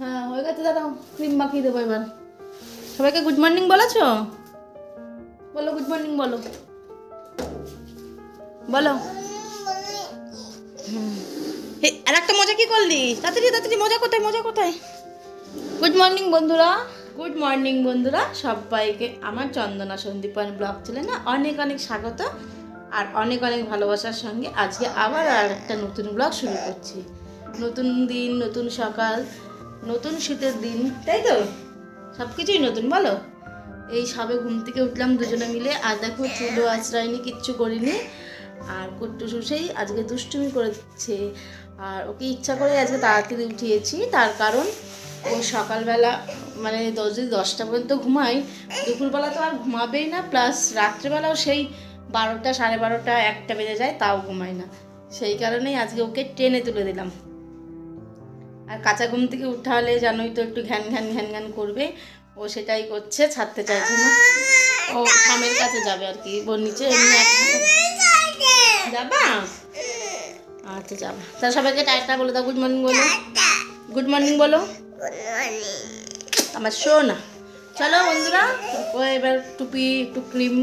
হ্যাঁ হয়ে গেছে, দাঁড়াও ক্রিম মাখিয়ে দেবো এবার। সবাইকে গুড মর্নিং বলেছো? বলো গুড মর্নিং, বলো বলো। আর একটা মজা কি করলি? তাড়াতাড়ি তাড়াতাড়ি, মজা কোথায়, মজা কোথায়? গুড মর্নিং বন্ধুরা, গুড মর্নিং বন্ধুরা, সবাইকে আমার চন্দনা সন্দীপন ব্লগ চ্যানেলে অনেক অনেক স্বাগত আর অনেক অনেক ভালোবাসার সঙ্গে আজকে আবার আর একটা নতুন ব্লগ শুরু করছি। নতুন দিন, নতুন সকাল, নতুন শীতের দিন, তাই তো? সব কিছুই নতুন, বলো। এই সবে ঘুম থেকে উঠলাম দুজনে মিলে, আর দেখো চুলও আঁচড়াইনি, কিচ্ছু করিনি। আর কুট্টু শুষেই আজকে দুষ্টুমি করেছে, আর ওকে ইচ্ছা করে আজকে তাড়াতাড়ি উঠিয়েছি। তার কারণ ও সকালবেলা মানে যদি 10টা পর্যন্ত ঘুমাই, দুপুরবেলা তো আর ঘুমাবেই না, প্লাস রাত্রেবেলাও সেই 12টা, 12:30, 1টা বেজে যায়, তাও ঘুমায় না। সেই কারণেই আজকে ওকে টেনে তুলে দিলাম। আর কাঁচা ঘুম থেকে উঠা হলে জানোই তো একটু ঘ্যান ঘ্যান ঘ্যান ঘ্যান করবে, ও সেটাই করছে, ছাড়তে চাইছে না। ও থামের কাছে যাবে আর কি, ওর নিচে এমনি যাবা? আচ্ছা যাবা। তা সবাইকে টাটা বলে দাও, গুড মর্নিং বলো, গুড মর্নিং বলো আমার শোনা। চলো বন্ধুরা, ও এবার টুপি, একটু ক্রিম,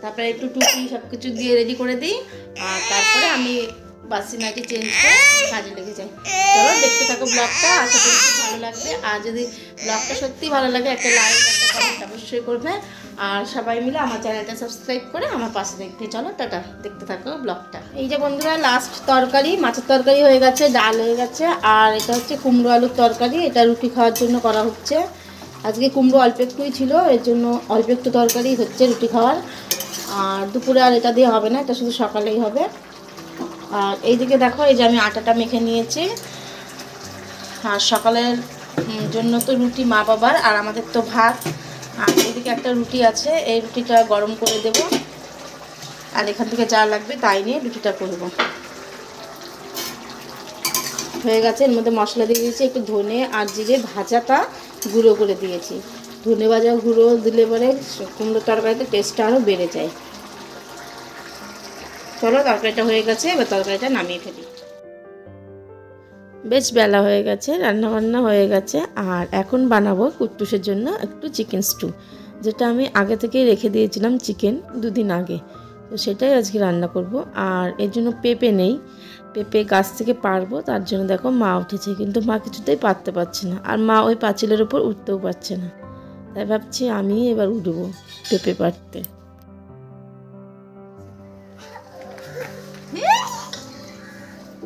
তারপরে একটু টুপি সব কিছু দিয়ে রেডি করে দিই, আর তারপরে আমি বাসি নাইটি চেঞ্জ করে কাজে লেগে যাই। চলো দেখতে থাকো ব্লগটা, আশা করি খুব ভালো লাগবে। আর যদি ব্লগটা সত্যি ভালো লাগে একটা লাইক, একটা কমেন্ট অবশ্যই করবে, আর সবাই মিলে আমার চ্যানেলটা সাবস্ক্রাইব করে আমার পাশে দেখতে। চলো টাটা, দেখতে থাকো ব্লগটা। এই যে বন্ধুরা, লাস্ট তরকারি, মাছের তরকারি হয়ে গেছে, ডাল হয়ে গেছে, আর এটা হচ্ছে কুমড়ো আলুর তরকারি। এটা রুটি খাওয়ার জন্য করা হচ্ছে। আজকে কুমড়ো অল্প একটুই ছিল, এর জন্য অল্প একটু তরকারি হচ্ছে রুটি খাওয়ার। আর দুপুরে আর এটা দিয়ে হবে না, এটা শুধু সকালেই হবে। আর এইদিকে দেখো, এই যে আমি আটাটা মেখে নিয়েছি, আর সকালের জন্য তো রুটি মা বাবার, আর আমাদের তো ভাত। আর এইদিকে একটা রুটি আছে, এই রুটিটা গরম করে দেব, আর এখান থেকে যা লাগবে তাই নিয়ে রুটিটা করব। হয়ে গেছে, এর মধ্যে মশলা দিয়ে দিয়েছি, একটু ধনে আর জিরে ভাজাটা গুঁড়ো করে দিয়েছি। ধনে ভাজা গুঁড়ো দিলে পরে কুমড়ো তরকারিতে টেস্টটা আরও বেড়ে যায়। চলো তরকারিটা হয়ে গেছে, এবার তরকারিটা নামিয়ে ফেলি। বেশ বেলা হয়ে গেছে, রান্নাবান্না হয়ে গেছে, আর এখন বানাবো কুট্টুসের জন্য একটু চিকেন স্টু, যেটা আমি আগে থেকেই রেখে দিয়েছিলাম চিকেন 2 দিন আগে, তো সেটাই আজকে রান্না করব। আর এর জন্য পেঁপে নেই, পেঁপে গাছ থেকে পারবো, তার জন্য দেখো মা উঠেছে, কিন্তু মা কিছুতেই পারতে পারছে না, আর মা ওই পাঁচিলের উপর উঠতেও পারছে না, তাই ভাবছি আমি এবার উঠবো পেঁপে পারতে।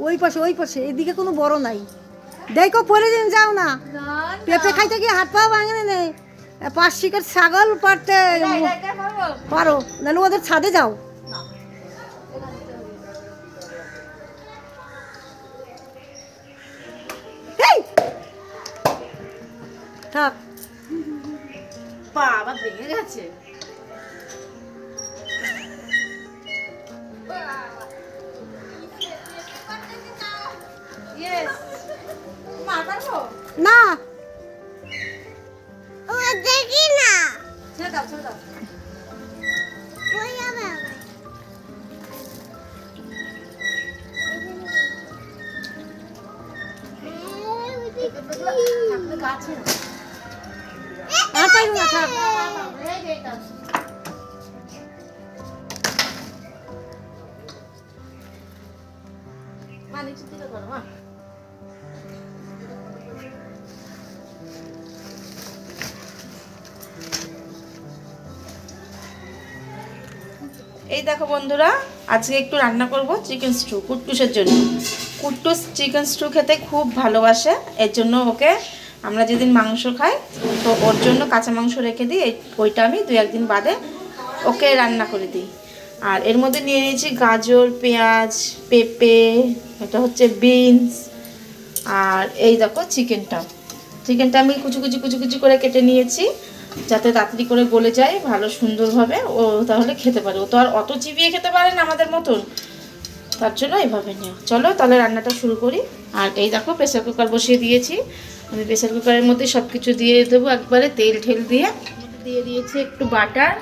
ওই পাশে এদিকে কোনো বড় নাই, দেখো পরে যাও না, পেঁপে খাইতে গিয়ে হাত পা ভাঙে নেই। 5 শিকার ছাগল পারতে পারো, নাহলে ওদের ছাদে যাও। থাক, পা আবার ভেঙে গেছে। না দেখি না, ছেড়ে দাও, ছেড়ে দাও। আর পাইবো না, থাক। এই দেখো বন্ধুরা, আজকে একটু রান্না করব চিকেন স্টু কুট্টুসের জন্য। কুট্টুস চিকেন স্টু খেতে খুব ভালোবাসে, এর জন্য ওকে আমরা যেদিন মাংস খাই তো ওর জন্য কাঁচা মাংস রেখে দিই, ওইটা আমি 2-1 দিন বাদে ওকে রান্না করে দিই। আর এর মধ্যে নিয়ে নিয়েছি গাজর, পেঁয়াজ, পেঁপে, এটা হচ্ছে বিনস, আর এই দেখো চিকেনটা আমি কুচি কুচি করে কেটে নিয়েছি, যাতে তাড়াতাড়ি করে গলে যায় ভালো সুন্দরভাবে, ও তাহলে খেতে পারে। ও তো আর অত চিবিয়ে খেতে পারে না আমাদের মতন, তার জন্য এইভাবে নেওয়া। চলো তাহলে রান্নাটা শুরু করি। আর এই দেখো প্রেসার কুকার বসিয়ে দিয়েছি, আমি প্রেসার কুকারের মধ্যে সব কিছু দিয়ে দেবো একবারে, তেল ঠেল দিয়ে দিয়ে দিয়েছি একটু বাটার,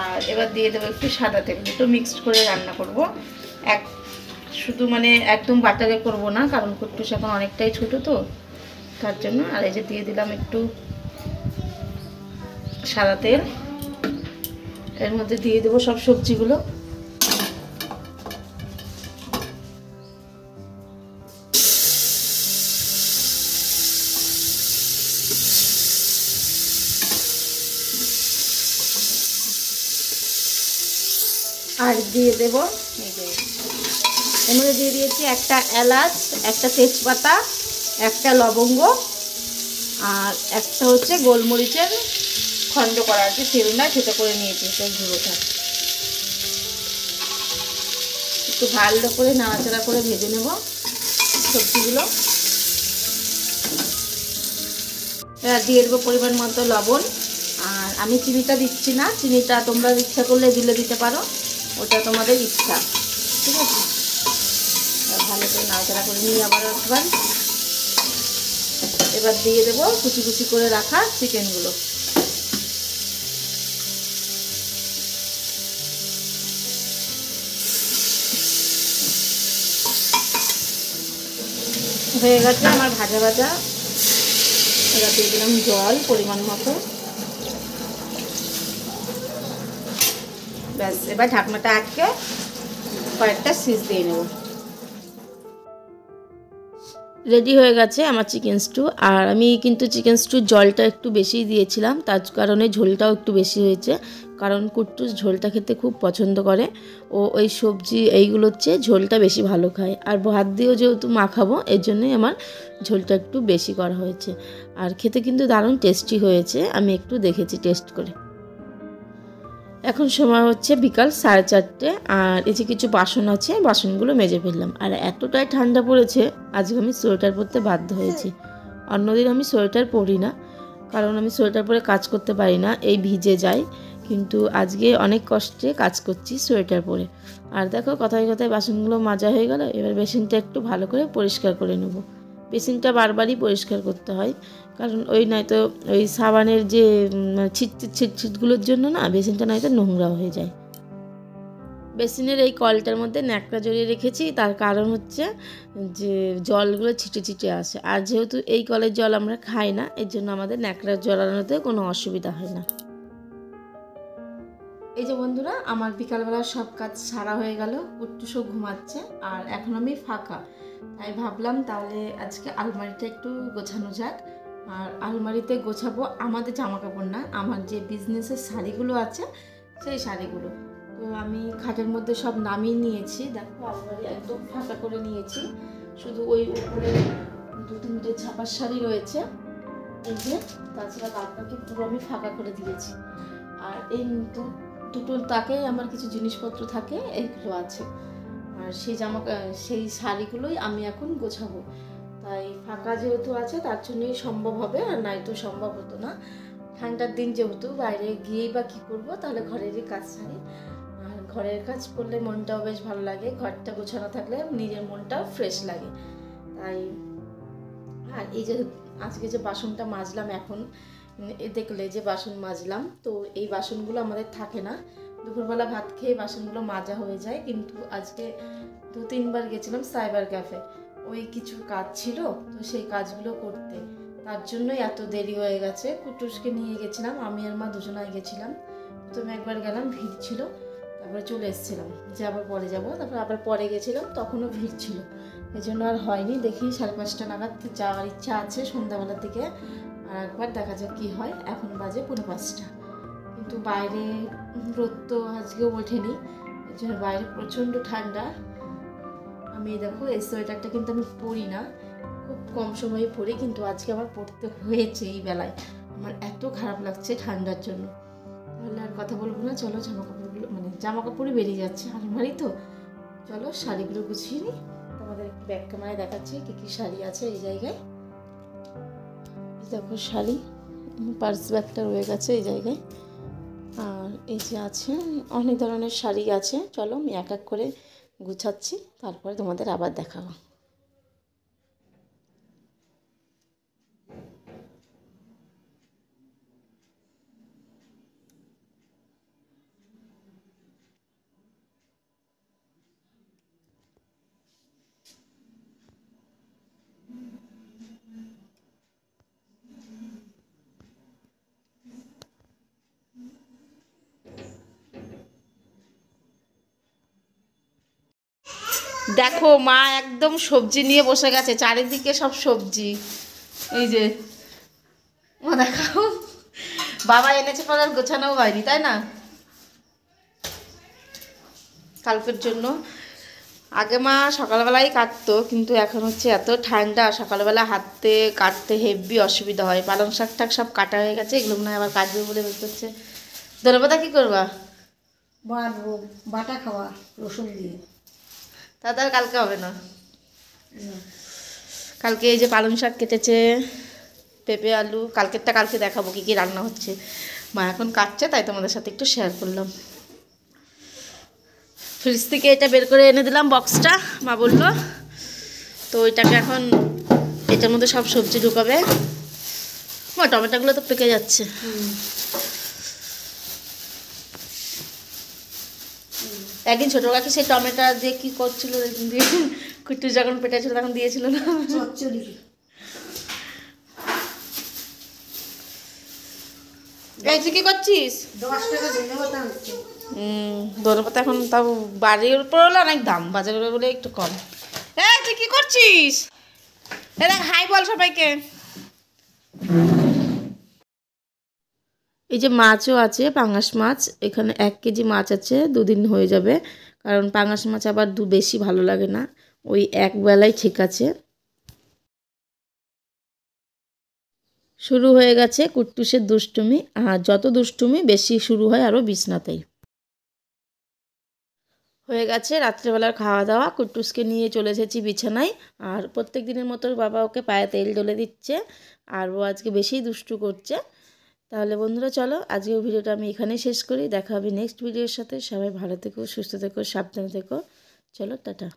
আর এবার দিয়ে দেবো একটু সাদা তেল, একটু মিক্সড করে রান্না করব। শুধু মানে একদম বাটারে করব না, কারণ কুট্টুস এখন অনেকটাই ছোটো, তো খাওয়ার জন্য। আর এই যে দিয়ে দিলাম একটু সাদা তেল, এর মধ্যে দিয়ে দেবো সব সবজিগুলো। আর দিয়ে দেবো এর মধ্যে দিয়ে দিয়েছি একটা এলাচ, একটা তেজপাতা, একটা লবঙ্গ, আর একটা হচ্ছে গোলমরিচের খণ্ড করা আছে, সেগুলো থেতো করে নিয়েছি সেই গুঁড়োটা। একটু ভালো করে নাড়াচাড়া করে ভেজে নেব সবজিগুলো। এবার দিয়ে দেবো পরিমাণ মতো লবণ। আর আমি চিনিটা দিচ্ছি না, চিনিটা তোমরা ইচ্ছা করলে দিতে পারো, ওটা তোমাদের ইচ্ছা, ঠিক আছে। ভালো করে নাড়াচাড়া করে নিয়ে আবার একবার এবার দিয়ে দেবো কুচি কুচি করে রাখা চিকেনগুলো। হয়ে গেছে আমার ভাজা ভাজা। এবার দিয়ে দিলাম জল পরিমাণ মতো। ব্যাস, এবার ঢাকনাটা আটকে কয়েকটা সিজ দিয়ে নেব। রেডি হয়ে গেছে আমার চিকেন স্টু। আর আমি কিন্তু চিকেন স্টুর জলটা একটু বেশি দিয়েছিলাম, তার কারণে ঝোলটাও একটু বেশি হয়েছে, কারণ কুট্টুস ঝোলটা খেতে খুব পছন্দ করে। ও ওই সবজি এইগুলোর চেয়ে ঝোলটা বেশি ভালো খায়। আর ভাত দিয়েও যেহেতু মাখাবো, এর জন্যই আমার ঝোলটা একটু বেশি করা হয়েছে। আর খেতে কিন্তু দারুণ টেস্টি হয়েছে, আমি একটু দেখেছি টেস্ট করে। এখন সময় হচ্ছে বিকাল 4:30। আর এই যে কিছু বাসন আছে, বাসনগুলো মেজে ফেললাম। আর এতটাই ঠান্ডা পড়েছে, আজকে আমি সোয়েটার পরতে বাধ্য হয়েছি। অন্যদিন আমি সোয়েটার পরি না, কারণ আমি সোয়েটার পরে কাজ করতে পারি না, এই ভিজে যায়। কিন্তু আজকে অনেক কষ্টে কাজ করছি সোয়েটার পরে। আর দেখো কথায় কথায় বাসনগুলো মাজা হয়ে গেল। এবার বেসিনটা একটু ভালো করে পরিষ্কার করে নেব। বেসিনটা বারবারই পরিষ্কার করতে হয়, কারণ ওই নয়তো ওই সাবানের যে ছিটগুলোর জন্য না বেসিনটা নয়তো নোংরা হয়ে যায়। বেসিনের এই কলটার মধ্যে ন্যাকড়া জড়িয়ে রেখেছি, তার কারণ হচ্ছে যে জলগুলো ছিটে ছিটে আসে। আর যেহেতু এই কলের জল আমরা খাই না, এর জন্য আমাদের ন্যাকড়া জড়ানোতে কোনো অসুবিধা হয় না। এই যে বন্ধুরা, আমার বিকালবেলা সব কাজ সারা হয়ে গেল, কুট্টুসও ঘুমাচ্ছে, আর এখন আমি ফাঁকা। তাই ভাবলাম তাহলে আজকে আলমারিটা একটু গোছানো যাক। আর আলমারিতে গোছাবো আমাদের জামা কাপড় না, আমার যে বিজনেসের শাড়িগুলো আছে সেই শাড়িগুলো। তো আমি খাটের মধ্যে সব নামিয়ে নিয়েছি, দেখো আলমারি একদম ফাঁকা করে নিয়েছি। শুধু ওই উপরে 2-3টে ছাপার শাড়ি রয়েছে, এই যে, তাছাড়া বাদবাকি পুরো আমি ফাঁকা করে দিয়েছি। আর এই দুটো তাকে আমার কিছু জিনিসপত্র থাকে, এইগুলো আছে। আর সেই শাড়িগুলোই আমি এখন গোছাবো। তাই ফাঁকা যেহেতু আছে তার জন্যই সম্ভব হবে, আর নাই তো সম্ভব হতো না। ঠান্ডার দিন যেহেতু বাইরে গিয়েই বা কী করবো, তাহলে ঘরেরই কাজ সারি। আর ঘরের কাজ করলে মনটাও বেশ ভালো লাগে, ঘরটা গোছানো থাকলে নিজের মনটাও ফ্রেশ লাগে। তাই আর এই যে আজকে যে বাসনটা মাজলাম, এখন দেখলে যে বাসন মাজলাম, তো এই বাসনগুলো আমাদের থাকে না। দুপুরবেলা ভাত খেয়ে বাসনগুলো মাজা হয়ে যায়, কিন্তু আজকে 2-3বার গেছিলাম সাইবার ক্যাফে, ওই কিছু কাজ ছিল, তো সেই কাজগুলো করতে, তার জন্যই এত দেরি হয়ে গেছে। কুটুসকে নিয়ে গেছিলাম, আমি আর মা দুজনাই গেছিলাম। প্রথমে একবার গেলাম, ভিড় ছিল, তারপরে চলে এসেছিলাম যে আবার পরে যাব। তারপর আবার পরে গেছিলাম, তখনও ভিড় ছিল, এই জন্য আর হয়নি। দেখি 5:30 নাগাদ যাওয়ার ইচ্ছা আছে সন্ধ্যাবেলার দিকে, আর একবার দেখা যাক কী হয়। এখন বাজে 4:45, কিন্তু বাইরে রোদ তো আজকেও ওঠেনি, এই জন্য বাইরে প্রচণ্ড ঠান্ডা। আমি দেখো এই সোয়েটারটা কিন্তু আমি পরি না, খুব কম সময়ে পরি, কিন্তু আজকে আমার পরতে হয়েছে এই বেলায়। আমার এত খারাপ লাগছে ঠান্ডার জন্য। তাহলে আর কথা বলবো না, চলো জামা কাপড়ই বেরিয়ে যাচ্ছে আলমারি তো, চলো শাড়িগুলো গুছিয়ে নিই। তোমাদের একটু ব্যাক ক্যামেরায় দেখাচ্ছি কী কী শাড়ি আছে এই জায়গায়। দেখো শাড়ি, পার্স ব্যাগটা রয়ে গেছে এই জায়গায়। আর এই যে আছে অনেক ধরনের শাড়ি আছে, চলো আমি এক এক করে গুছাচ্ছি, তারপরে তোমাদের আবার দেখাবো। দেখো মা একদম সবজি নিয়ে বসে গেছে, চারিদিকে সব সবজি। এই যে মা দেখাও, বাবা এনেছে পর আর গোছানোও হয়নি, তাই না? কালকের জন্য আগে মা সকালবেলায় কাটতো, কিন্তু এখন হচ্ছে এত ঠান্ডা, সকালবেলা হাতে কাটতে হেভি অসুবিধা হয়। পালং শাক টাক সব কাটা হয়ে গেছে, এগুলো মনে হয় আবার কাটবে বলে বলতে হচ্ছে। ধনেপাতা কী করবা? বাটা খাওয়া রসুন দিয়ে। তা আর কালকে হবে না। কালকে এই যে পালং শাক কেটেছে, পেঁপে আলু, কালকেরটা কালকে দেখাবো কী কী রান্না হচ্ছে। মা এখন কাটছে, তাই তোমাদের সাথে একটু শেয়ার করলাম। ফ্রিজ থেকে এটা বের করে এনে দিলাম বক্সটা, মা বললো। তো ওইটাকে এখন এটার মধ্যে সব সবজি ঢুকাবে। মা টমেটোগুলো তো পেকে যাচ্ছে। একদিন ছোটো কাকি সেই টমেটো দিয়ে কী করছিল, দিয়ে কুট্টু যখন পেটেছিল তখন দিয়েছিল না। এই তুই কী করছিস? 10 টাকা ধনেপাতা হচ্ছে। ধনেপাতা এখন তাও বাড়ির উপর হলে অনেক দাম, বাজারে বলে একটু কম। এই তুই কী করছিস? এ দেখ, হাই বল সবাইকে। এই যে মাছও আছে, পাঙাশ মাছ। এখানে 1 কেজি মাছ আছে, 2 দিন হয়ে যাবে। কারণ পাঙাশ মাছ আবার বেশি ভালো লাগে না, ওই এক বেলায় ঠিক আছে। শুরু হয়ে গেছে কুট্টুসের দুষ্টুমি, আর যত দুষ্টুমি বেশি শুরু হয় আরও বিছনাতেই। হয়ে গেছে রাত্রেবেলার খাওয়া দাওয়া, কুট্টুসকে নিয়ে চলে এসেছি বিছানায়। আর প্রত্যেক দিনের মতো বাবা ওকে পায়ে তেল ঢেলে দিচ্ছে, আর ও আজকে বেশি দুষ্টু করছে। তাহলে বন্ধুরা চলো আজকের ভিডিওটা আমি এখানেই শেষ করি। দেখা হবে নেক্সট ভিডিওর সাথে। সবাই ভালো থেকো, সুস্থ থেকো, সাবধানে থেকো। চলো টাটা।